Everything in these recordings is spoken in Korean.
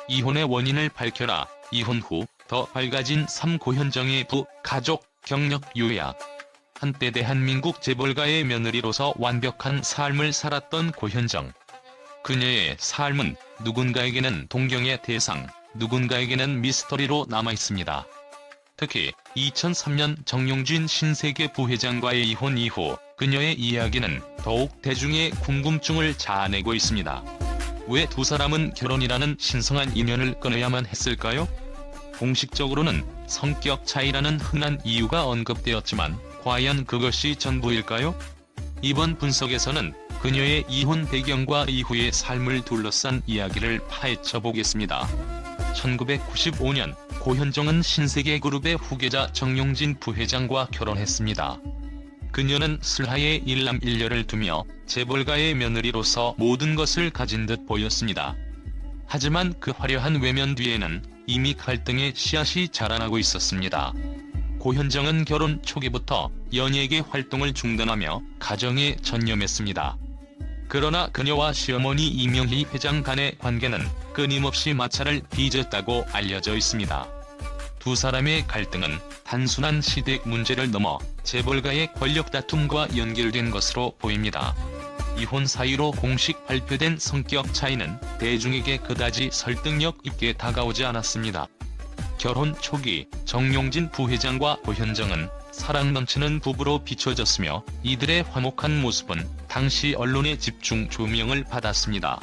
이혼의 원인을 밝혀라. 이혼 후 더 밝아진 고현정의 가족, 경력 요약. 한때 대한민국 재벌가의 며느리로서 완벽한 삶을 살았던 고현정. 그녀의 삶은 누군가에게는 동경의 대상, 누군가에게는 미스터리로 남아있습니다. 특히 2003년 정용진 신세계 부회장과의 이혼 이후 그녀의 이야기는 더욱 대중의 궁금증을 자아내고 있습니다. 왜 두 사람은 결혼이라는 신성한 인연을 끊어야만 했을까요? 공식적으로는 성격 차이라는 흔한 이유가 언급되었지만 과연 그것이 전부일까요? 이번 분석에서는 그녀의 이혼 배경과 이후의 삶을 둘러싼 이야기를 파헤쳐 보겠습니다. 1995년 고현정은 신세계그룹의 후계자 정용진 부회장과 결혼했습니다. 그녀는 슬하에 일남일녀를 두며 재벌가의 며느리로서 모든 것을 가진 듯 보였습니다. 하지만 그 화려한 외면 뒤에는 이미 갈등의 씨앗이 자라나고 있었습니다. 고현정은 결혼 초기부터 연예계 활동을 중단하며 가정에 전념했습니다. 그러나 그녀와 시어머니 이명희 회장 간의 관계는 끊임없이 마찰을 빚었다고 알려져 있습니다. 두 사람의 갈등은 단순한 시댁 문제를 넘어 재벌가의 권력 다툼과 연결된 것으로 보입니다. 이혼 사유로 공식 발표된 성격 차이는 대중에게 그다지 설득력 있게 다가오지 않았습니다. 결혼 초기 정용진 부회장과 고현정은 사랑 넘치는 부부로 비춰졌으며 이들의 화목한 모습은 당시 언론의 집중 조명을 받았습니다.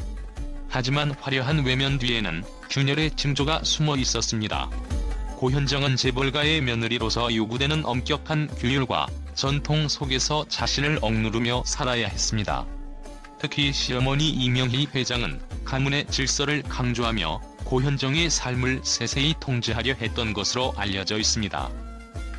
하지만 화려한 외면 뒤에는 균열의 징조가 숨어 있었습니다. 고현정은 재벌가의 며느리로서 요구되는 엄격한 규율과 전통 속에서 자신을 억누르며 살아야 했습니다. 특히 시어머니 이명희 회장은 가문의 질서를 강조하며 고현정의 삶을 세세히 통제하려 했던 것으로 알려져 있습니다.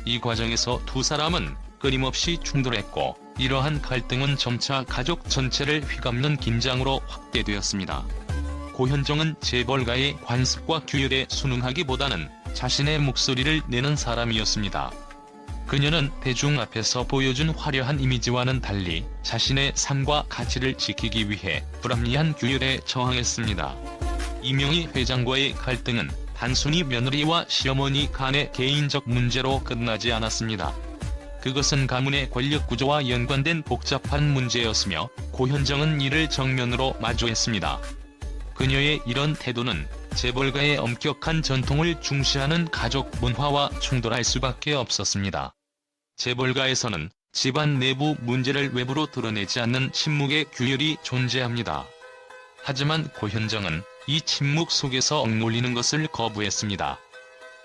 이 과정에서 두 사람은 끊임없이 충돌했고 이러한 갈등은 점차 가족 전체를 휘감는 긴장으로 확대되었습니다. 고현정은 재벌가의 관습과 규율에 순응하기보다는 자신의 목소리를 내는 사람이었습니다. 그녀는 대중 앞에서 보여준 화려한 이미지와는 달리 자신의 삶과 가치를 지키기 위해 불합리한 규율에 저항했습니다. 이명희 회장과의 갈등은 단순히 며느리와 시어머니 간의 개인적 문제로 끝나지 않았습니다. 그것은 가문의 권력 구조와 연관된 복잡한 문제였으며 고현정은 이를 정면으로 마주했습니다. 그녀의 이런 태도는 재벌가의 엄격한 전통을 중시하는 가족 문화와 충돌할 수밖에 없었습니다. 재벌가에서는 집안 내부 문제를 외부로 드러내지 않는 침묵의 규율이 존재합니다. 하지만 고현정은 이 침묵 속에서 억눌리는 것을 거부했습니다.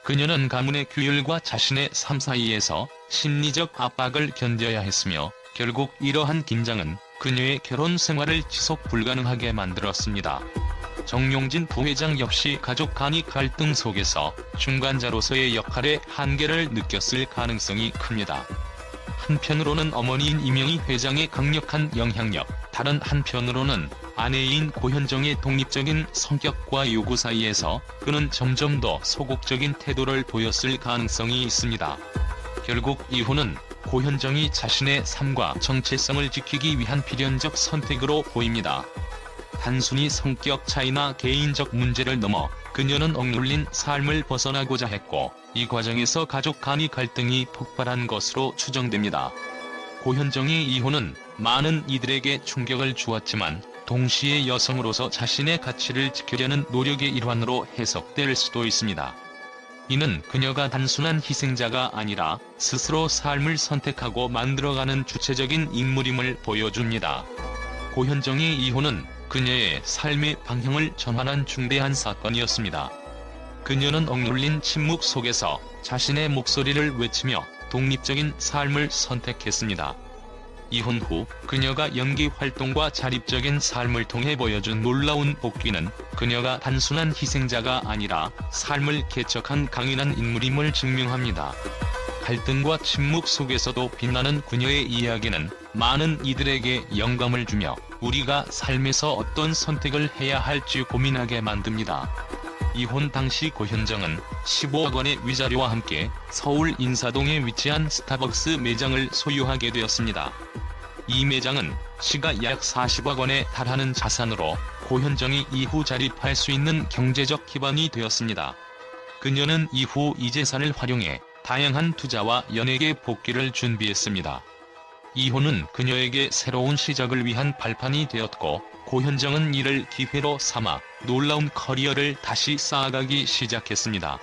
그녀는 가문의 규율과 자신의 삶 사이에서 심리적 압박을 견뎌야 했으며 결국 이러한 긴장은 그녀의 결혼 생활을 지속 불가능하게 만들었습니다. 정용진 부회장 역시 가족 간의 갈등 속에서 중간자로서의 역할의 한계를 느꼈을 가능성이 큽니다. 한편으로는 어머니인 이명희 회장의 강력한 영향력, 다른 한편으로는 아내인 고현정의 독립적인 성격과 요구 사이에서 그는 점점 더 소극적인 태도를 보였을 가능성이 있습니다. 결국 이혼은 고현정이 자신의 삶과 정체성을 지키기 위한 필연적 선택으로 보입니다. 단순히 성격 차이나 개인적 문제를 넘어 그녀는 억눌린 삶을 벗어나고자 했고 이 과정에서 가족 간의 갈등이 폭발한 것으로 추정됩니다. 고현정의 이혼은 많은 이들에게 충격을 주었지만 동시에 여성으로서 자신의 가치를 지키려는 노력의 일환으로 해석될 수도 있습니다. 이는 그녀가 단순한 희생자가 아니라 스스로 삶을 선택하고 만들어가는 주체적인 인물임을 보여줍니다. 고현정의 이혼은 그녀의 삶의 방향을 전환한 중대한 사건이었습니다. 그녀는 억눌린 침묵 속에서 자신의 목소리를 외치며 독립적인 삶을 선택했습니다. 이혼 후 그녀가 연기 활동과 자립적인 삶을 통해 보여준 놀라운 복귀는 그녀가 단순한 희생자가 아니라 삶을 개척한 강인한 인물임을 증명합니다. 갈등과 침묵 속에서도 빛나는 그녀의 이야기는 많은 이들에게 영감을 주며 우리가 삶에서 어떤 선택을 해야 할지 고민하게 만듭니다. 이혼 당시 고현정은 15억 원의 위자료와 함께 서울 인사동에 위치한 스타벅스 매장을 소유하게 되었습니다. 이 매장은 시가 약 40억 원에 달하는 자산으로 고현정이 이후 자립할 수 있는 경제적 기반이 되었습니다. 그녀는 이후 이 재산을 활용해 다양한 투자와 연예계 복귀를 준비했습니다. 이혼은 그녀에게 새로운 시작을 위한 발판이 되었고, 고현정은 이를 기회로 삼아 놀라운 커리어를 다시 쌓아가기 시작했습니다.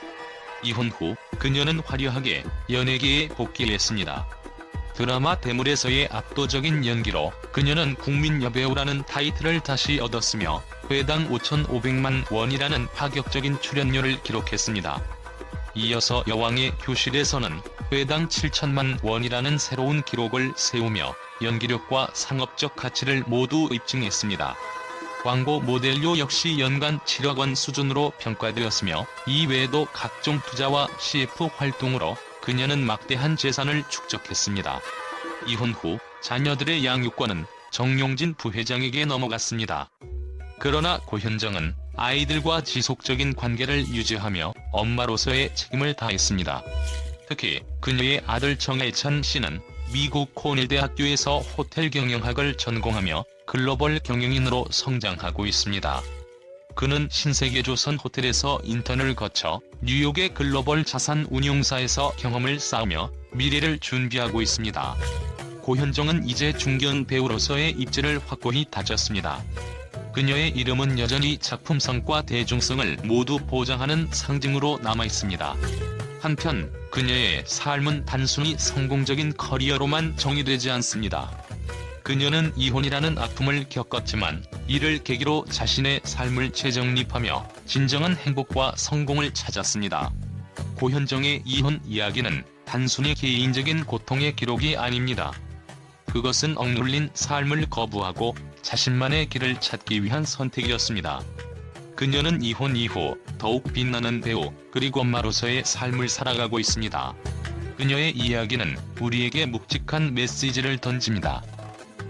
이혼 후 그녀는 화려하게 연예계에 복귀했습니다. 드라마 대물에서의 압도적인 연기로 그녀는 국민 여배우라는 타이틀을 다시 얻었으며 회당 5,500만 원이라는 파격적인 출연료를 기록했습니다. 이어서 여왕의 교실에서는 회당 7천만 원이라는 새로운 기록을 세우며 연기력과 상업적 가치를 모두 입증했습니다. 광고 모델료 역시 연간 7억 원 수준으로 평가되었으며, 이 외에도 각종 투자와 CF 활동으로 그녀는 막대한 재산을 축적했습니다. 이혼 후 자녀들의 양육권은 정용진 부회장에게 넘어갔습니다. 그러나 고현정은 아이들과 지속적인 관계를 유지하며 엄마로서의 책임을 다했습니다. 특히 그녀의 아들 정해찬 씨는 미국 코넬 대학교에서 호텔 경영학을 전공하며 글로벌 경영인으로 성장하고 있습니다. 그는 신세계조선 호텔에서 인턴을 거쳐 뉴욕의 글로벌 자산 운용사에서 경험을 쌓으며 미래를 준비하고 있습니다. 고현정은 이제 중견 배우로서의 입지를 확고히 다졌습니다. 그녀의 이름은 여전히 작품 성과 대중성을 모두 보장하는 상징으로 남아있습니다. 한편 그녀의 삶은 단순히 성공적인 커리어로만 정의되지 않습니다. 그녀는 이혼이라는 아픔을 겪었지만 이를 계기로 자신의 삶을 재정립하며 진정한 행복과 성공을 찾았습니다. 고현정의 이혼 이야기는 단순히 개인적인 고통의 기록이 아닙니다. 그것은 억눌린 삶을 거부하고 자신만의 길을 찾기 위한 선택이었습니다. 그녀는 이혼 이후 더욱 빛나는 배우 그리고 엄마로서의 삶을 살아가고 있습니다. 그녀의 이야기는 우리에게 묵직한 메시지를 던집니다.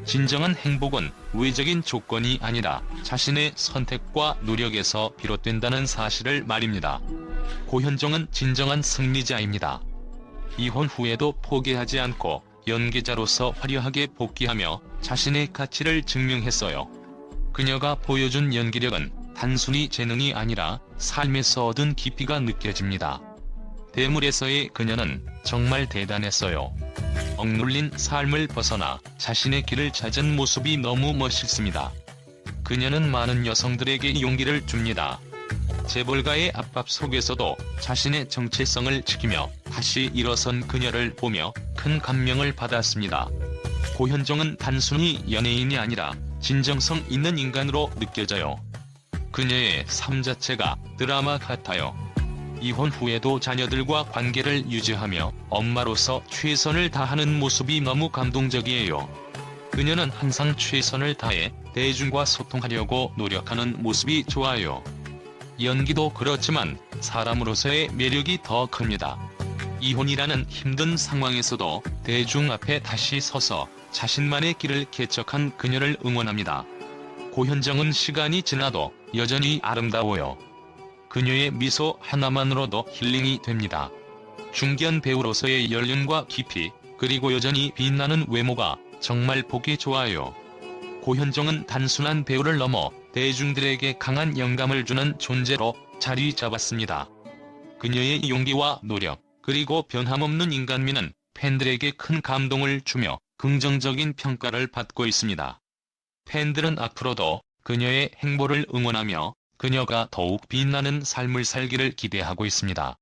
진정한 행복은 외적인 조건이 아니라 자신의 선택과 노력에서 비롯된다는 사실을 말입니다. 고현정은 진정한 승리자입니다. 이혼 후에도 포기하지 않고 연기자로서 화려하게 복귀하며 자신의 가치를 증명했어요. 그녀가 보여준 연기력은 단순히 재능이 아니라 삶에서 얻은 깊이가 느껴집니다. 대물에서의 그녀는 정말 대단했어요. 억눌린 삶을 벗어나 자신의 길을 찾은 모습이 너무 멋있습니다. 그녀는 많은 여성들에게 용기를 줍니다. 재벌가의 압박 속에서도 자신의 정체성을 지키며 다시 일어선 그녀를 보며 큰 감명을 받았습니다. 고현정은 단순히 연예인이 아니라 진정성 있는 인간으로 느껴져요. 그녀의 삶 자체가 드라마 같아요. 이혼 후에도 자녀들과 관계를 유지하며 엄마로서 최선을 다하는 모습이 너무 감동적이에요. 그녀는 항상 최선을 다해 대중과 소통하려고 노력하는 모습이 좋아요. 연기도 그렇지만 사람으로서의 매력이 더 큽니다. 이혼이라는 힘든 상황에서도 대중 앞에 다시 서서 자신만의 길을 개척한 그녀를 응원합니다. 고현정은 시간이 지나도 여전히 아름다워요. 그녀의 미소 하나만으로도 힐링이 됩니다. 중견 배우로서의 연륜과 깊이, 그리고 여전히 빛나는 외모가 정말 보기 좋아요. 고현정은 단순한 배우를 넘어 대중들에게 강한 영감을 주는 존재로 자리 잡았습니다. 그녀의 용기와 노력, 그리고 변함없는 인간미는 팬들에게 큰 감동을 주며 긍정적인 평가를 받고 있습니다. 팬들은 앞으로도 그녀의 행보를 응원하며 그녀가 더욱 빛나는 삶을 살기를 기대하고 있습니다.